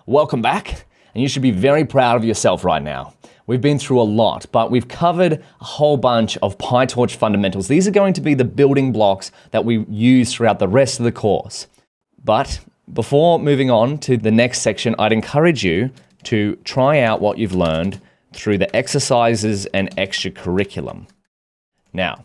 Welcome back, and you should be very proud of yourself right now. We've been through a lot, but we've covered a whole bunch of PyTorch fundamentals. These are going to be the building blocks that we use throughout the rest of the course. But before moving on to the next section, I'd encourage you to try out what you've learned through the exercises and extra curriculum. Now,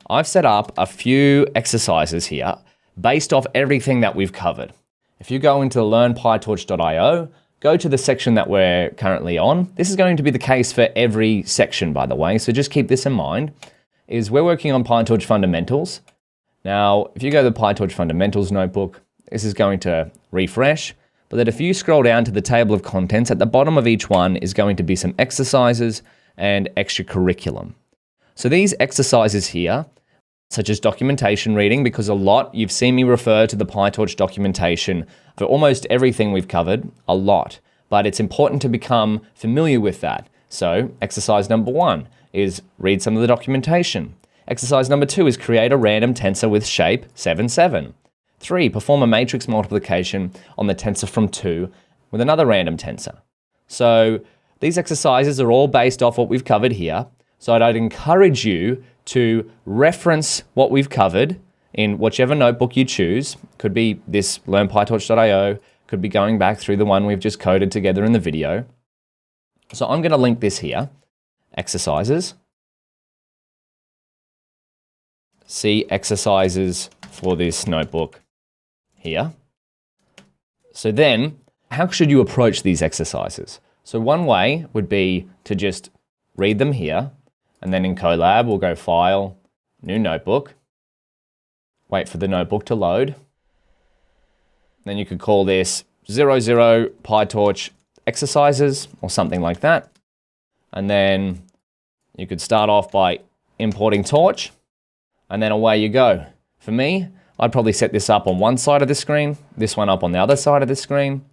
I've set up a few exercises here based off everything that we've covered. If you go into learnpytorch.io, go to the section that we're currently on. This is going to be the case for every section, by the way, so just keep this in mind, is we're working on PyTorch fundamentals. Now, if you go to the PyTorch fundamentals notebook, this is going to refresh, but then if you scroll down to the table of contents, at the bottom of each one is going to be some exercises and extra curriculum. So these exercises here, such as documentation reading, because a lot, you've seen me refer to the PyTorch documentation for almost everything we've covered, a lot, but it's important to become familiar with that. So exercise number 1 is read some of the documentation. Exercise number 2 is create a random tensor with shape 7, 7. 3, perform a matrix multiplication on the tensor from 2 with another random tensor. So these exercises are all based off what we've covered here. So I'd encourage you to reference what we've covered in whichever notebook you choose. Could be this learnpytorch.io, could be going back through the one we've just coded together in the video. So I'm going to link this here, exercises. See exercises for this notebook here. So then, how should you approach these exercises? So one way would be to just read them here. And then in Colab, we'll go File, New Notebook. Wait for the notebook to load. Then you could call this 00 PyTorch exercises or something like that. And then you could start off by importing Torch, and then away you go. For me, I'd probably set this up on one side of the screen, this one up on the other side of the screen,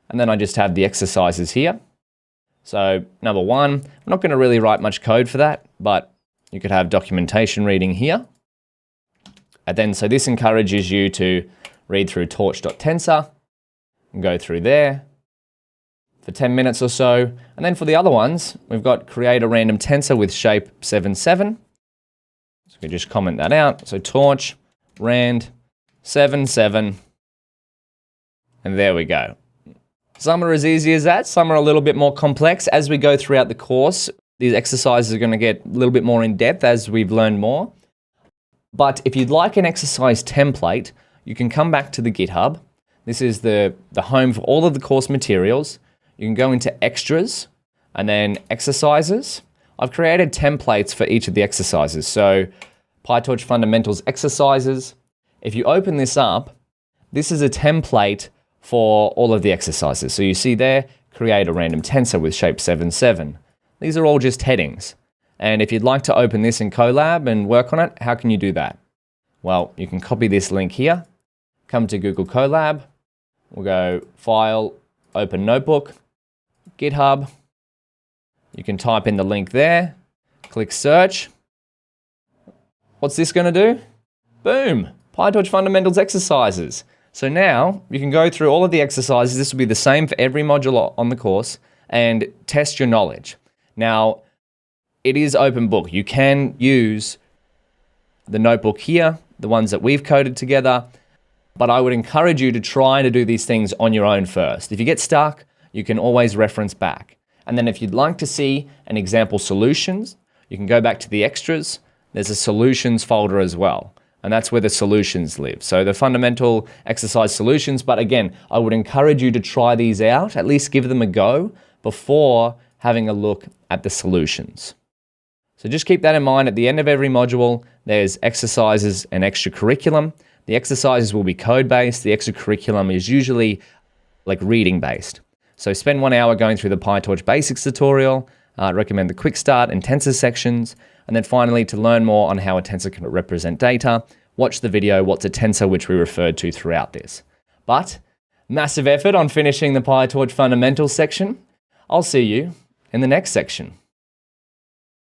and then I just have the exercises here. So number 1, I'm not going to really write much code for that, but you could have documentation reading here. And then, so this encourages you to read through torch.tensor and go through there for 10 minutes or so. And then for the other ones, we've got create a random tensor with shape 7, 7. So we can just comment that out. So torch, rand, 7, 7. And there we go. Some are as easy as that, some are a little bit more complex. As we go throughout the course, these exercises are going to get a little bit more in depth as we've learned more. But if you'd like an exercise template, you can come back to the GitHub. This is the home for all of the course materials. You can go into extras and then exercises. I've created templates for each of the exercises. So PyTorch fundamentals exercises. If you open this up, this is a template for all of the exercises. So you see there, create a random tensor with shape 7, 7. These are all just headings. And if you'd like to open this in Colab and work on it, how can you do that? Well, you can copy this link here, come to Google Colab, we'll go File, Open Notebook, GitHub. You can type in the link there, click Search. What's this going to do? Boom! PyTorch fundamentals exercises. So now you can go through all of the exercises. This will be the same for every module on the course and test your knowledge. Now, it is open book. You can use the notebook here, the ones that we've coded together, but I would encourage you to try to do these things on your own first. If you get stuck, you can always reference back. And then if you'd like to see an example solutions, you can go back to the extras. There's a solutions folder as well. And that's where the solutions live. So the fundamental exercise solutions, but again, I would encourage you to try these out, at least give them a go before having a look at the solutions. So just keep that in mind. At the end of every module, there's exercises and extra curriculum. The exercises will be code-based. The extra curriculum is usually like reading-based. So spend 1 hour going through the PyTorch basics tutorial. I'd recommend the quick start and tensor sections. And then finally, to learn more on how a tensor can represent data, watch the video, What's a Tensor, which we referred to throughout this. But massive effort on finishing the PyTorch fundamentals section. I'll see you in the next section.